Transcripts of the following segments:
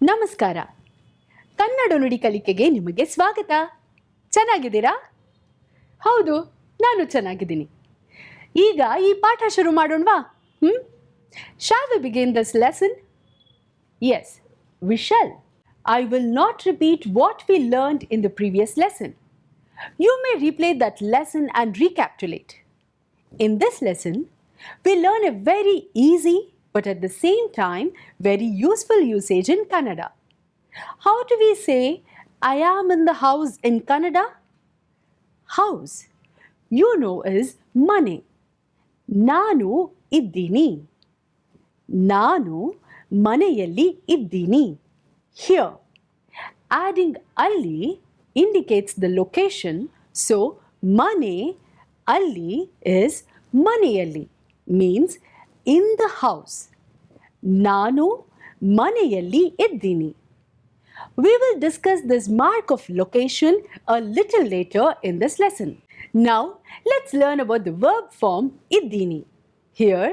ನಮಸ್ಕಾರ. ಕನ್ನಡ ನುಡಿ ಕಲಿಕೆಗೆ ನಿಮಗೆ ಸ್ವಾಗತ. ಚೆನ್ನಾಗಿದ್ದೀರಾ? ಹೌದು, ನಾನು ಚೆನ್ನಾಗಿದ್ದೀನಿ. ಈಗ ಈ ಪಾಠ ಶುರು ಮಾಡೋಣವಾ? Shall we begin this lesson? Yes, we shall. I will not repeat what we learned in the previous lesson. You may replay that lesson and recapitulate. In this lesson, we learn a very easy but at the same time very useful usage in Kannada. How do we say I am in the house in Kannada? House, you know, is mane. Nanu iddini. Nanu maneyalli iddini. Here, adding alli indicates the location, so mane alli is maneyalli, means in the house. Nanu maneyalli iddini. We will discuss this mark of location a little later in this lesson. Now, let's learn about the verb form iddini. Here,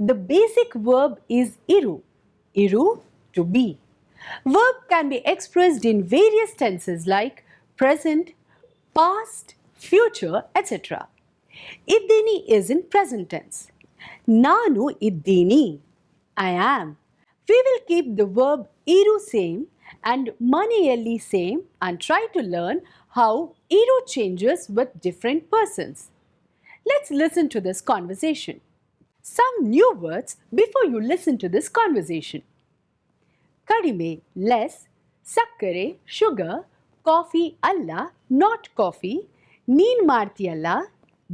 the basic verb is iru. Iru, to be. Verb can be expressed in various tenses like present, past, future, etc. Iddini is in present tense. Nanu iddini. I am. We will keep the verb iru same and maneyalli same and try to learn how iru changes with different persons. Let's listen to this conversation. Some new words before you listen to this conversation. Kadime, less, sakkare, sugar, coffee alla, not coffee, neen martiyalla,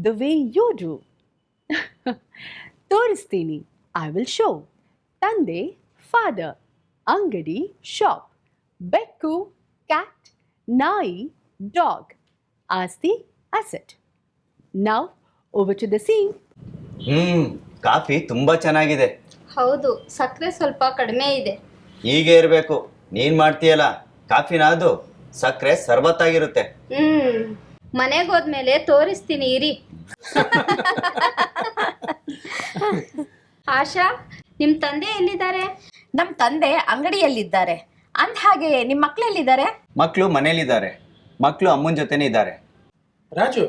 the way you do. Toristini, I will show. Tande, father. Angadi, shop. Bekku, cat. Nai, dog. Asti, asset. Now, over to the scene. Coffee ತುಂಬಾ ಚೆನ್ನಾಗಿದೆ. ಹೌದು, ಸಕ್ಕರೆ ಸ್ವಲ್ಪ ಕಡಿಮೆ ಇದೆ. ಹೀಗೆ ಇರಬೇಕು. ನೀನ್ ಮಾಡ್ತೀಯಲ್ಲ ಕಾಫಿನ, ಅದು ಸಕ್ಕರೆ ಸರ್ಬತ್ತಾಗಿರುತ್ತೆ. ಮನೆಗೆ ಹೋದ್ಮೇಲೆ ತೋರಿಸ್ತೀನಿ ಇರಿ. ಆಶಾ, ನಿಮ್ ತಂದೆ ಎಲ್ಲಿದ್ದಾರೆ? ನಮ್ಮ ತಂದೆ ಅಂಗಡಿಯಲ್ಲಿದ್ದಾರೆ. ಅಂದ ಹಾಗೆ ನಿಮ್ಮ ಮಕ್ಳು ಎಲ್ಲಿದ್ದಾರೆ? ಮಕ್ಕಳು ಮನೇಲಿದ್ದಾರೆ. ಮಕ್ಕಳು ಅಮ್ಮನ ಜೊತೆನೇ ಇದ್ದಾರೆ. ರಾಜು,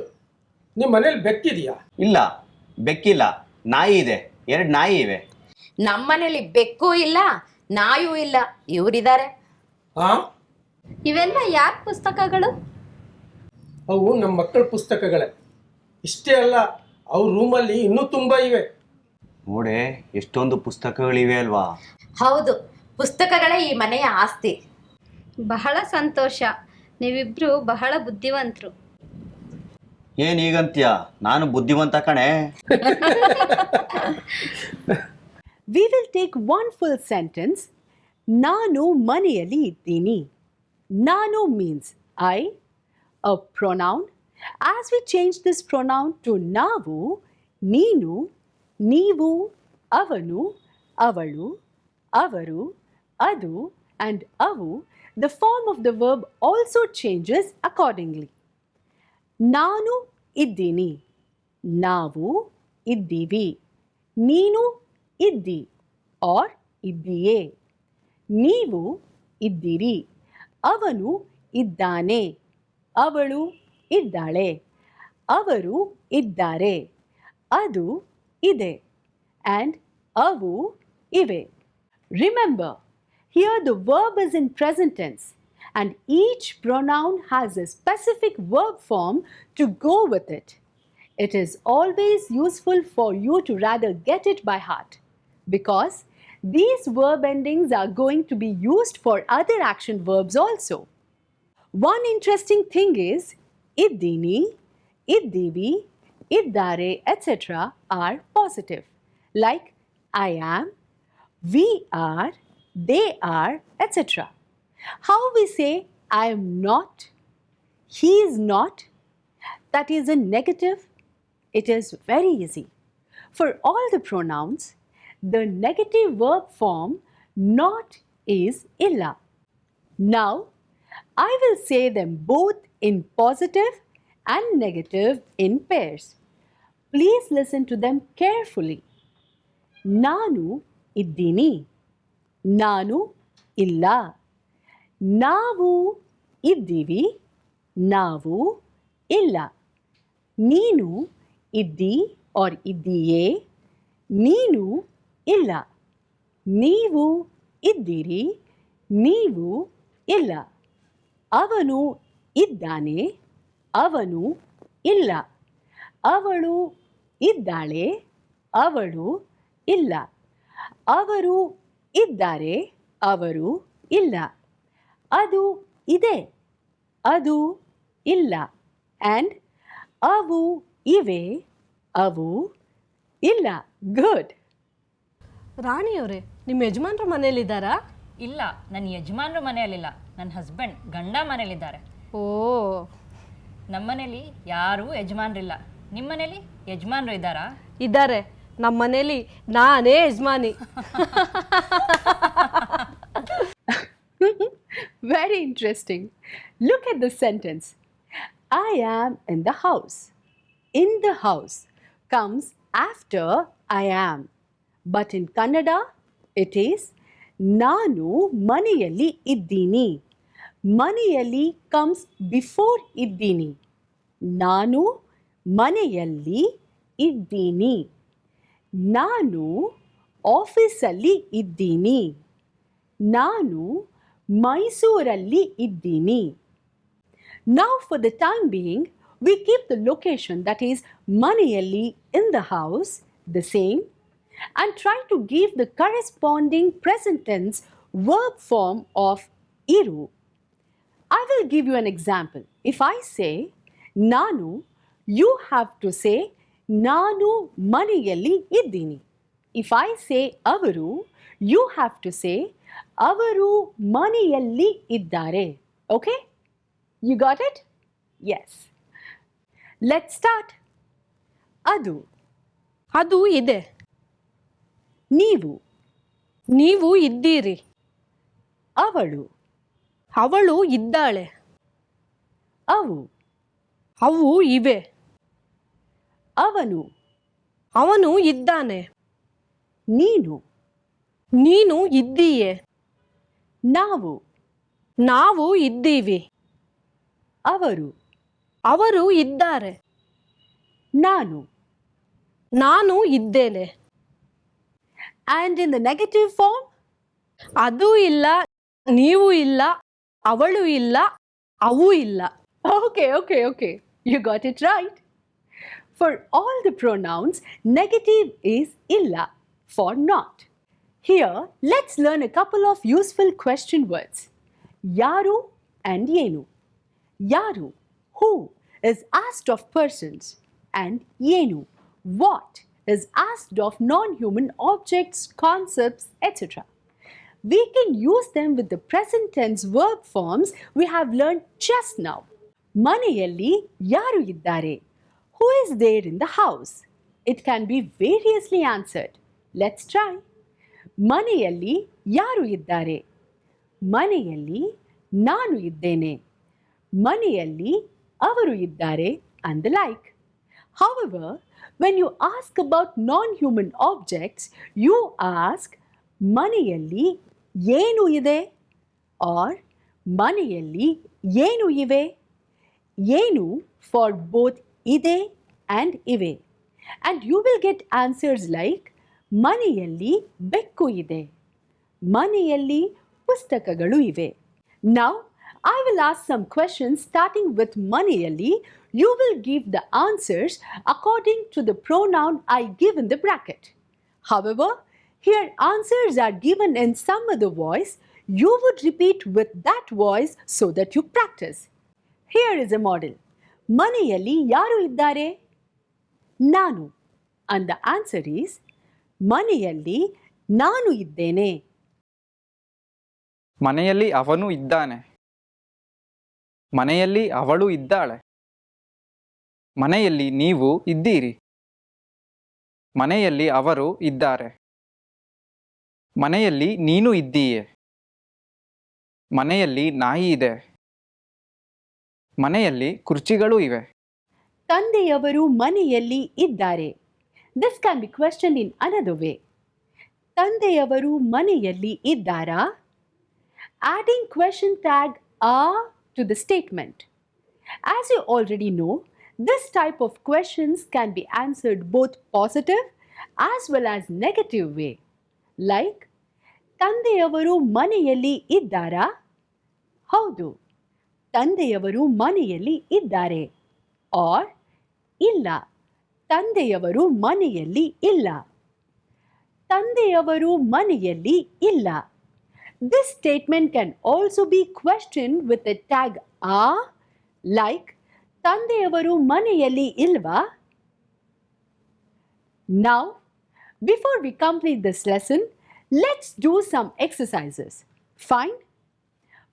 ನಿಮ್ಮ ಮನೇಲಿ ಬೆಕ್ಕಿದೆಯಾ? ಇಲ್ಲ, ಬೆಕ್ಕಿಲ್ಲ, ನಾಯಿ ಇದೆ. 2 ನಾಯಿ ಇವೆ. ನಮ್ಮ ಮನೇಲಿ ಬೆಕ್ಕೂ ಇಲ್ಲ, ನಾಯೂ ಇಲ್ಲ, ಇವರಿದ್ದಾರೆ. ಇವೆಲ್ಲ ಯಾರ ಪುಸ್ತಕಗಳು? ಅವು ನಮ್ಮ ಮಕ್ಕಳ ಪುಸ್ತಕಗಳೇ. ಇಷ್ಟೇ ಅಲ್ಲ, ಅವ್ರ ರೂಮಲ್ಲಿ ಇನ್ನೂ ತುಂಬಾ ಇವೆ. ನೋಡೆ, ಎಷ್ಟೊಂದು ಪುಸ್ತಕಗಳಿವೆ ಅಲ್ವಾ? ಹೌದು, ಪುಸ್ತಕಗಳೇ ಈ ಮನೆಯ ಆಸ್ತಿ. ಬಹಳ ಸಂತೋಷ. ನೀವಿಬ್ರು ಬಹಳ ಬುದ್ಧಿವಂತರು. ಏನ್ ಈಗಂತ್ಯ? ನಾನು ಬುದ್ಧಿವಂತ ಕಣೆ. We will take one full sentence. Nanu maneyalli iddini. Nanu means I, a pronoun. As we change this pronoun to navu, neenu, neevu, avanu, avalu, avaru, adu, and avu, the form of the verb also changes accordingly. Nanu iddini. Navu iddivi. Neenu iddi or iddiye. Neevu iddiri. Avanu iddane. Avalu iddale. Avaru iddare. Adu ide. And avu ive. Remember, here the verb is in present tense and each pronoun has a specific verb form to go with it. It is always useful for you to rather get it by heart because these verb endings are going to be used for other action verbs also. One interesting thing is iddini, iddivi, iddare, etc. are positive, like I am, we are, they are, etc. How we say I am not, he is not, that is a negative. It is very easy. For all the pronouns, the negative verb form not is illa. Now, I will say them both in positive and negative in pairs. Please listen to them carefully. ನಾನು ಇದ್ದೀನಿ, ನಾನು ಇಲ್ಲ. ನಾವು ಇದ್ದೀವಿ, ನಾವು ಇಲ್ಲ. ನೀನು ಇದ್ದಿ ಆರ್ ಇದ್ದೀಯೇ, ನೀನು ಇಲ್ಲ. ನೀವು ಇದ್ದೀರಿ, ನೀವು ಇಲ್ಲ. ಅವನು ಇದ್ದಾನೆ, ಅವನು ಇಲ್ಲ. ಅವಳು ಇದ್ದಾಳೆ, ಅವಳು ಇಲ್ಲ. ಅವರು ಇದ್ದಾರೆ, ಅವರು ಇಲ್ಲ. ಅದು ಇದೆ, ಅದು ಇಲ್ಲ. ಆ್ಯಂಡ್ ಅವು ಇವೆ, ಅವು ಇಲ್ಲ. ಗುಡ್. ರಾಣಿಯವರೇ, ನಿಮ್ಮ ಯಜಮಾನ್ರು ಮನೇಲಿದ್ದಾರಾ? ಇಲ್ಲ, ನನ್ನ ಯಜಮಾನ್ರು ಮನೆಯಲ್ಲಿಲ್ಲ, ನನ್ನ ಹಸ್ಬೆಂಡ್ ಗಂಡ ಮನೇಲಿದ್ದಾರೆ. ಓ, ನಮ್ಮನೇಲಿ ಯಾರೂ ಯಜಮಾನ್ರಿಲ್ಲ. ನಿಮ್ಮ ಮನೇಲಿ ಯಜಮಾನ್ರು ಇದ್ದಾರಾ? ಇದ್ದಾರೆ. ನಮ್ಮ ಮನೇಲಿ ನಾನೇ ಯಜಮಾನಿ. Very interesting. Look at this sentence. I am in the house. In the house comes after I am. But in Kannada, it is ನಾನು ಮನೆಯಲ್ಲಿ ಇದ್ದೀನಿ. ಮನೆಯಲ್ಲಿ comes before ಇದ್ದೀನಿ. ನಾನು ಮನೆಯಲ್ಲಿ ಇದ್ದೀನಿ. ನಾನು ಆಫೀಸಲ್ಲಿ ಇದ್ದೀನಿ. ನಾನು ಮೈಸೂರಲ್ಲಿ ಇದ್ದೀನಿ. Now for the time being, we keep the location, that is ಮನೆಯಲ್ಲಿ, in the house, the same, and try to give the corresponding present tense verb form of iru. I will give you an example. If I say ನಾನು, you have to say ನಾನು ಮನೆಯಲ್ಲಿ ಇದ್ದೀನಿ. If I say ಅವರು, you have to say ಅವರು ಮನೆಯಲ್ಲಿ ಇದ್ದಾರೆ. Okay? You got it? Yes. Let's start. ಅದು, ಅದು ಇದೆ. ನೀವು, ನೀವು ಇದ್ದೀರಿ. ಅವಳು, ಅವಳು ಇದ್ದಾಳೆ. ಅವು, ಅವು ಇವೆ. ಅವನು, ಅವನು ಇದ್ದಾನೆ. ನೀನು, ನೀನು ಇದ್ದೀಯೆ. ನಾವು, ನಾವು ಇದ್ದೀವಿ. ಅವರು, ಅವರು ಇದ್ದಾರೆ. ನಾನು. ನಾನು ಇದ್ದೇನೆ. And in the negative form? ಅದು ಇಲ್ಲ, ನೀವು ಇಲ್ಲ, ಅವಳು ಇಲ್ಲ, ಅವು ಇಲ್ಲ. Okay. You got it right. For all the pronouns, negative is illa, for not. Here, let's learn a couple of useful question words. Yaru and yenu. Yaru, who, is asked of persons, and yenu, what, is asked of non-human objects, concepts, etc. We can use them with the present tense verb forms we have learned just now. ಮನೆಯಲ್ಲಿ ಯಾರು ಇದ್ದಾರೆ? Who is there in the house? It can be variously answered. Let's try. ಮನೆಯಲ್ಲಿ ಯಾರು ಇದ್ದಾರೆ? ಮನೆಯಲ್ಲಿ ನಾನು ಇದ್ದೇನೆ. ಮನೆಯಲ್ಲಿ ಅವರು ಇದ್ದಾರೆ, and the like. However, when you ask about non-human objects, you ask ಮನೆಯಲ್ಲಿ ಏನು ಇದೆ? or ಮನೆಯಲ್ಲಿ ಏನು ಇವೆ? ಏನು for both ಇದೆ and ಇವೆ. And you will get answers like ಮನೆಯಲ್ಲಿ ಬೆಕ್ಕು ಇದೆ. ಮನೆಯಲ್ಲಿ ಪುಸ್ತಕಗಳು ಇವೆ. Now, I will ask some questions starting with ಮನೆಯಲ್ಲಿ. You will give the answers according to the pronoun I give in the bracket. However, here answers are given in some other voice. You would repeat with that voice so that you practice. Here is a model. ಮನೆಯಲ್ಲಿ ಯಾರು ಇದ್ದಾರೆ? ನಾನು. And the answer is ಮನೆಯಲ್ಲಿ ನಾನು ಇದ್ದೇನೆ. ಮನೆಯಲ್ಲಿ ಅವನು ಇದ್ದಾನೆ. ಮನೆಯಲ್ಲಿ ಅವಳು ಇದ್ದಾಳೆ. ಮನೆಯಲ್ಲಿ ನೀವು ಇದ್ದೀರಿ. ಮನೆಯಲ್ಲಿ ಅವರು ಇದ್ದಾರೆ. ಮನೆಯಲ್ಲಿ ನೀನು ಇದ್ದೀಯೆ. ಮನೆಯಲ್ಲಿ ನಾಯಿ ಇದೆ. ಮನೆಯಲ್ಲಿ ಕುರ್ಚಿಗಳು ಇವೆ. ತಂದೆಯವರು ಮನೆಯಲ್ಲಿ ಇದ್ದಾರೆ. This can be question in another way. ತಂದೆಯವರು ಮನೆಯಲ್ಲಿ ಇದ್ದಾರಾ? Adding question tag "are" to the statement. As you already know, this type of questions can be answered both positive as well as negative way. Like, ತಂದೆಯವರು ಮನೆಯಲ್ಲಿ ಇದ್ದಾರಾ? ಹೌದು, ತಂದೆಯವರು ಮನೆಯಲ್ಲಿ ಇದ್ದಾರೆ. Or, ಇಲ್ಲ, ತಂದೆಯವರು ಮನೆಯಲ್ಲಿ ಇಲ್ಲ. ತಂದೆಯವರು ಮನೆಯಲ್ಲಿ ಇಲ್ಲ. This statement can also be questioned with the tag "are", like, ತಂದೆಯವರು ಮನೆಯಲ್ಲಿ ಇಲ್ವಾ? Now, before we complete this lesson, let's do some exercises. Fine?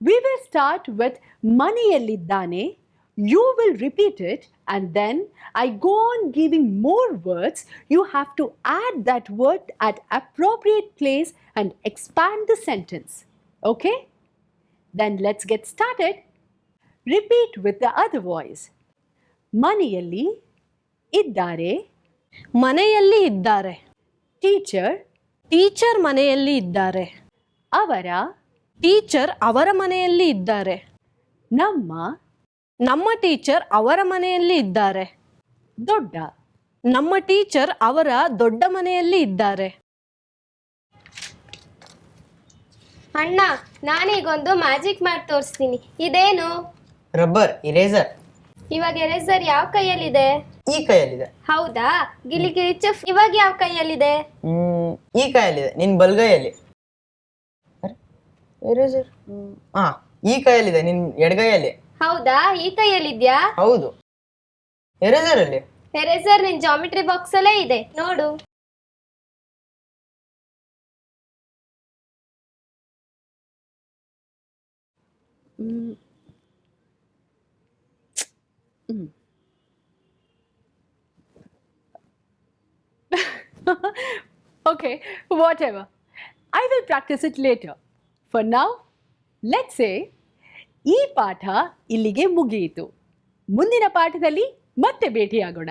We will start with ಮನೆಯಲ್ಲಿದ್ದಾನೆ. You will repeat it and then I go on giving more words. You have to add that word at appropriate place and expand the sentence. Okay? Then let's get started. Repeat with the other voice. ಮನೆಯಲ್ಲಿ ಇದ್ದಾರೆ. ಮನೆಯಲ್ಲಿ ಇದ್ದಾರೆ. Teacher teacher ಮನೆಯಲ್ಲಿ ಇದ್ದಾರೆ. ಅವರ teacher ಅವರ ಮನೆಯಲ್ಲಿ ಇದ್ದಾರೆ. ನಮ್ಮ ಟೀಚರ್ ಅವರ ಮನೆಯಲ್ಲಿ ಇದ್ದಾರೆ. ದೊಡ್ಡ ನಮ್ಮ ಟೀಚರ್ ಅವರ ದೊಡ್ಡ ಮನೆಯಲ್ಲಿ ಇದ್ದಾರೆ. ಅಣ್ಣ, ನಾನೀಗೊಂದು ಮ್ಯಾಜಿಕ್ ಮಾಡಿ ತೋರಿಸ್ತೀನಿ. ಇದೇನು? Rubber eraser. ಇವಾಗ ಎರೇಸರ್ ಯಾವ ಕೈಯಲ್ಲಿದೆ? ಈ ಕೈಯಲ್ಲಿದೆ. ಹೌದಾ? ಗಿಲಿ ಗಿಲಿ ಚಫ್ ಇವಾಗ ಯಾವ ಕೈಯಲ್ಲಿದೆ? ಈ ಕೈಯಲ್ಲಿದೆ, ನಿನ್ ಬಲ್ಗೈಯಲ್ಲಿ. ಎರೇಸರ್ ಈ ಕೈಯಲ್ಲಿದೆ, ನಿನ್ ಎಡಗೈಯಲ್ಲಿ. ಹೌದಾ? ಈ ಕೈಯಲ್ಲಿದ್ಯಾ? ಹೌದು. ಎರೇಸರ್ ಅಲ್ಲಿ? ಎರೇಸರ್ ನಿನ್ ಜಾಮಿಟ್ರಿ ಬಾಕ್ಸ್ ಅಲ್ಲೇ ಇದೆ, ನೋಡು. Okay, whatever. I will practice it later. For now, let's say ಈ ಪಾಠ ಇಲ್ಲಿಗೆ ಮುಗಿಯಿತು. ಮುಂದಿನ ಪಾಠದಲ್ಲಿ ಮತ್ತೆ ಭೇಟಿಯಾಗೋಣ.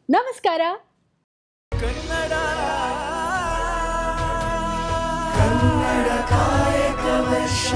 ನಮಸ್ಕಾರ. ಕನ್ನಡ ಕಾಯಕ ವರ್ಷ.